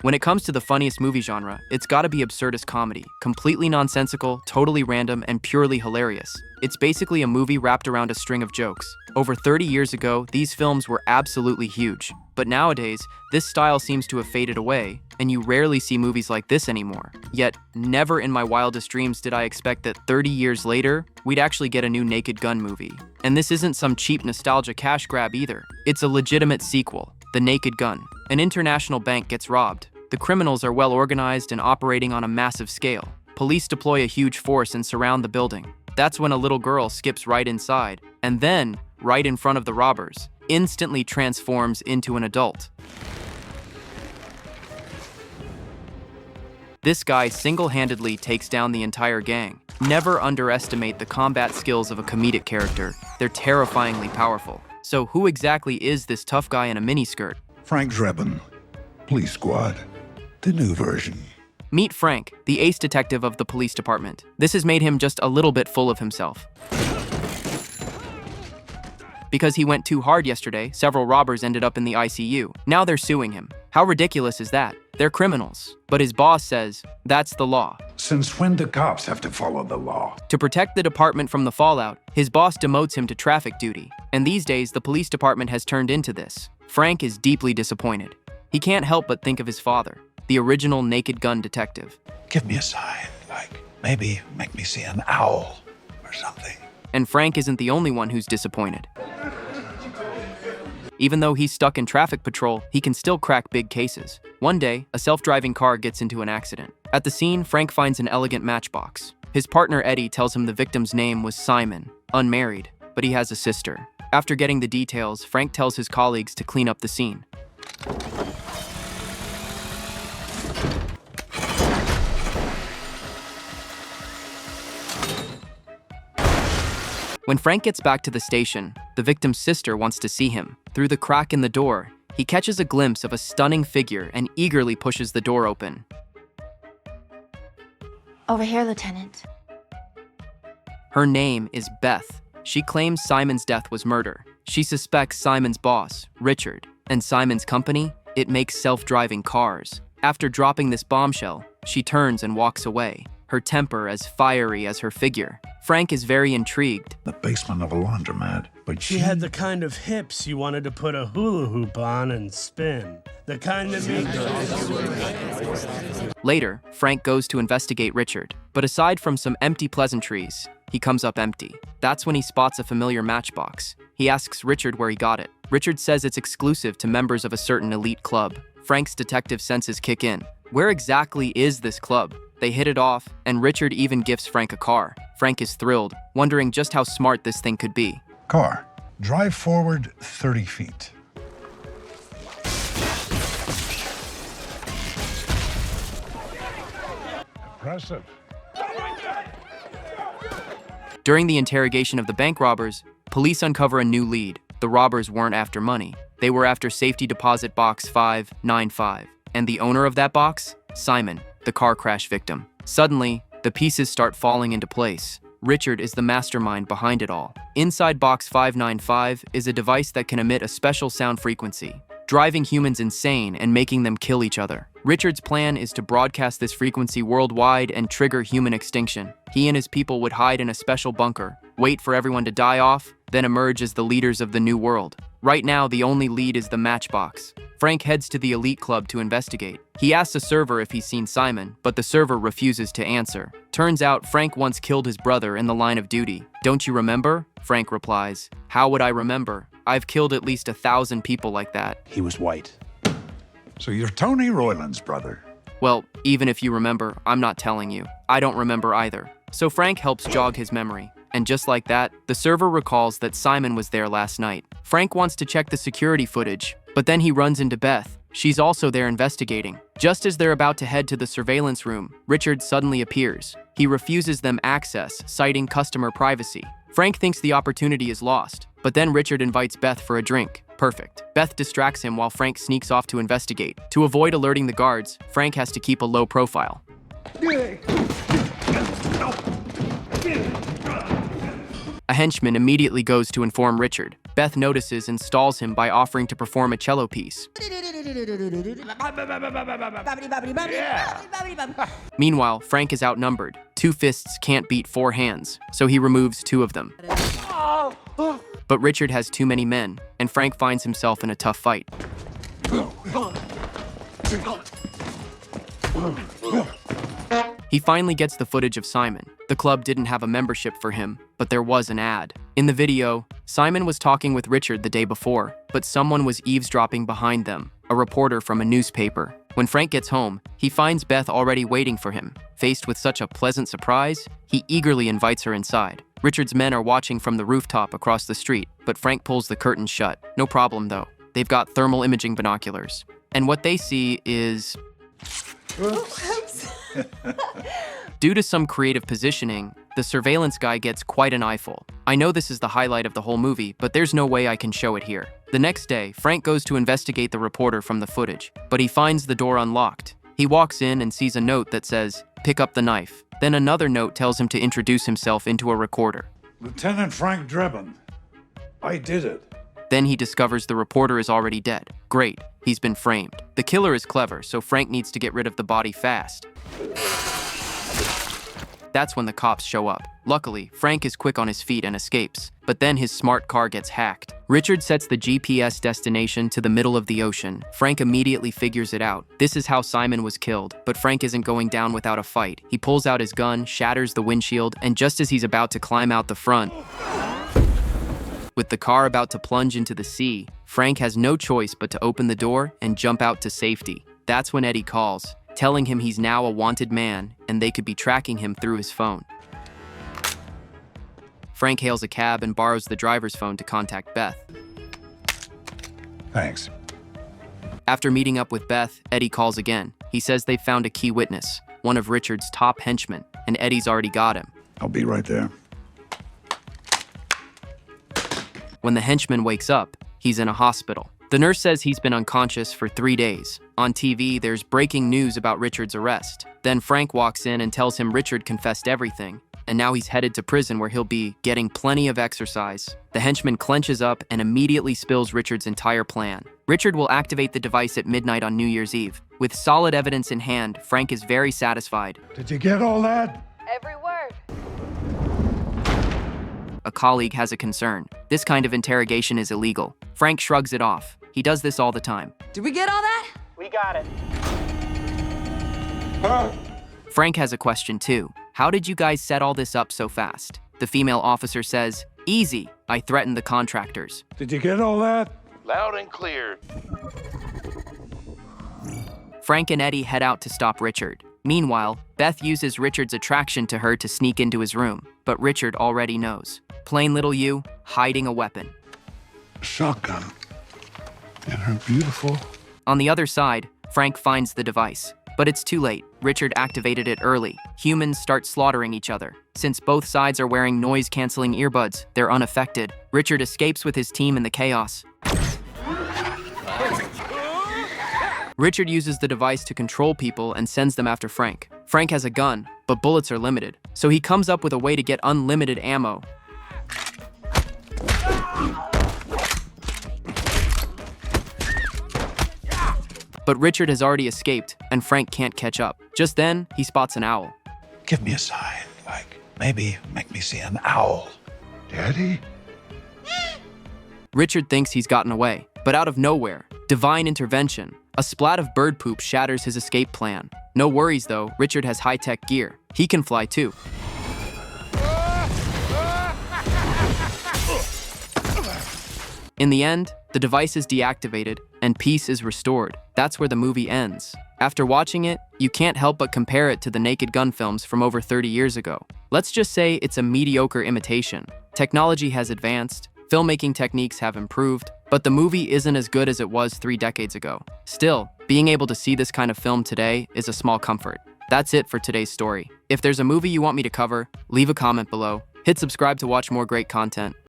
When it comes to the funniest movie genre, it's gotta be absurdist comedy. Completely nonsensical, totally random, and purely hilarious. It's basically a movie wrapped around a string of jokes. Over 30 years ago, these films were absolutely huge. But nowadays, this style seems to have faded away, and you rarely see movies like this anymore. Yet, never in my wildest dreams did I expect that 30 years later, we'd actually get a new Naked Gun movie. And this isn't some cheap nostalgia cash grab either. It's a legitimate sequel, The Naked Gun. An international bank gets robbed. The criminals are well organized and operating on a massive scale. Police deploy a huge force and surround the building. That's when a little girl skips right inside, and then, right in front of the robbers, instantly transforms into an adult. This guy single-handedly takes down the entire gang. Never underestimate the combat skills of a comedic character. They're terrifyingly powerful. So who exactly is this tough guy in a miniskirt? Frank Drebin, Police Squad, the new version. Meet Frank, the ace detective of the police department. This has made him just a little bit full of himself. Because he went too hard yesterday, several robbers ended up in the ICU. Now they're suing him. How ridiculous is that? They're criminals. But his boss says, that's the law. Since when do cops have to follow the law? To protect the department from the fallout, his boss demotes him to traffic duty. And these days, the police department has turned into this. Frank is deeply disappointed. He can't help but think of his father, the original Naked Gun detective. Give me a sign, like maybe make me see an owl or something. And Frank isn't the only one who's disappointed. Even though he's stuck in traffic patrol, he can still crack big cases. One day, a self-driving car gets into an accident. At the scene, Frank finds an elegant matchbox. His partner Eddie tells him the victim's name was Simon, unmarried, but he has a sister. After getting the details, Frank tells his colleagues to clean up the scene. When Frank gets back to the station, the victim's sister wants to see him. Through the crack in the door, he catches a glimpse of a stunning figure and eagerly pushes the door open. Over here, Lieutenant. Her name is Beth. She claims Simon's death was murder. She suspects Simon's boss, Richard, and Simon's company, it makes self-driving cars. After dropping this bombshell, she turns and walks away, her temper as fiery as her figure. Frank is very intrigued. The basement of a laundromat, but She had the kind of hips you wanted to put a hula hoop on and spin. The kind that make Later, Frank goes to investigate Richard, but aside from some empty pleasantries, he comes up empty. That's when he spots a familiar matchbox. He asks Richard where he got it. Richard says it's exclusive to members of a certain elite club. Frank's detective senses kick in. Where exactly is this club? They hit it off, and Richard even gifts Frank a car. Frank is thrilled, wondering just how smart this thing could be. car. Drive forward 30 feet. Impressive. During the interrogation of the bank robbers, police uncover a new lead. The robbers weren't after money. They were after safety deposit box 595. And the owner of that box? Simon, the car crash victim. Suddenly, the pieces start falling into place. Richard is the mastermind behind it all. Inside box 595 is a device that can emit a special sound frequency, driving humans insane and making them kill each other. Richard's plan is to broadcast this frequency worldwide and trigger human extinction. He and his people would hide in a special bunker, wait for everyone to die off, then emerge as the leaders of the new world. Right now, the only lead is the matchbox. Frank heads to the elite club to investigate. He asks a server if he's seen Simon, but the server refuses to answer. Turns out Frank once killed his brother in the line of duty. Don't you remember? Frank replies. How would I remember? I've killed at least 1,000 people like that. He was white. So you're Tony Royland's brother. Well, even if you remember, I'm not telling you. I don't remember either. So Frank helps jog his memory. And just like that, the server recalls that Simon was there last night. Frank wants to check the security footage, but then he runs into Beth. She's also there investigating. Just as they're about to head to the surveillance room, Richard suddenly appears. He refuses them access, citing customer privacy. Frank thinks the opportunity is lost, but then Richard invites Beth for a drink. Perfect. Beth distracts him while Frank sneaks off to investigate. To avoid alerting the guards, Frank has to keep a low profile. A henchman immediately goes to inform Richard. Beth notices and stalls him by offering to perform a cello piece. Meanwhile, Frank is outnumbered. 2 fists can't beat 4 hands, so he removes 2 of them. But Richard has too many men, and Frank finds himself in a tough fight. He finally gets the footage of Simon. The club didn't have a membership for him, but there was an ad. In the video, Simon was talking with Richard the day before, but someone was eavesdropping behind them, a reporter from a newspaper. When Frank gets home, he finds Beth already waiting for him. Faced with such a pleasant surprise, he eagerly invites her inside. Richard's men are watching from the rooftop across the street, but Frank pulls the curtain shut. No problem though. They've got thermal imaging binoculars. And what they see is... Due to some creative positioning, the surveillance guy gets quite an eyeful. I know this is the highlight of the whole movie, but there's no way I can show it here. The next day, Frank goes to investigate the reporter from the footage, but he finds the door unlocked. He walks in and sees a note that says, "Pick up the knife." Then another note tells him to introduce himself into a recorder. Lieutenant Frank Drebin. I did it. Then he discovers the reporter is already dead. Great, he's been framed. The killer is clever, so Frank needs to get rid of the body fast. That's when the cops show up. Luckily, Frank is quick on his feet and escapes, but then his smart car gets hacked. Richard sets the GPS destination to the middle of the ocean. Frank immediately figures it out. This is how Simon was killed, but Frank isn't going down without a fight. He pulls out his gun, shatters the windshield, and just as he's about to climb out the front, with the car about to plunge into the sea, Frank has no choice but to open the door and jump out to safety. That's when Eddie calls, telling him he's now a wanted man and they could be tracking him through his phone. Frank hails a cab and borrows the driver's phone to contact Beth. Thanks. After meeting up with Beth, Eddie calls again. He says they've found a key witness, one of Richard's top henchmen, and Eddie's already got him. I'll be right there. When the henchman wakes up, he's in a hospital. The nurse says he's been unconscious for 3 days. On TV, there's breaking news about Richard's arrest. Then Frank walks in and tells him Richard confessed everything, and now he's headed to prison where he'll be getting plenty of exercise. The henchman clenches up and immediately spills Richard's entire plan. Richard will activate the device at midnight on New Year's Eve. With solid evidence in hand, Frank is very satisfied. Did you get all that? Every word. A colleague has a concern. This kind of interrogation is illegal. Frank shrugs it off. He does this all the time. Did we get all that? We got it. Frank has a question too. How did you guys set all this up so fast? The female officer says, "Easy. I threatened the contractors." Did you get all that? Loud and clear. Frank and Eddie head out to stop Richard. Meanwhile, Beth uses Richard's attraction to her to sneak into his room, but Richard already knows. Plain little you, hiding a weapon. Shotgun. And her beautiful. On the other side, Frank finds the device, but it's too late. Richard activated it early. Humans start slaughtering each other. Since both sides are wearing noise-canceling earbuds, they're unaffected. Richard escapes with his team in the chaos. Richard uses the device to control people and sends them after Frank. Frank has a gun, but bullets are limited, so he comes up with a way to get unlimited ammo. But Richard has already escaped, and Frank can't catch up. Just then, he spots an owl. Give me a sign, like maybe make me see an owl. Daddy? Richard thinks he's gotten away, but out of nowhere, divine intervention. A splat of bird poop shatters his escape plan. No worries though, Richard has high-tech gear. He can fly too. In the end, the device is deactivated and peace is restored. That's where the movie ends. After watching it, you can't help but compare it to the Naked Gun films from over 30 years ago. Let's just say it's a mediocre imitation. Technology has advanced, filmmaking techniques have improved, but the movie isn't as good as it was 3 decades ago. Still, being able to see this kind of film today is a small comfort. That's it for today's story. If there's a movie you want me to cover, leave a comment below. Hit subscribe to watch more great content.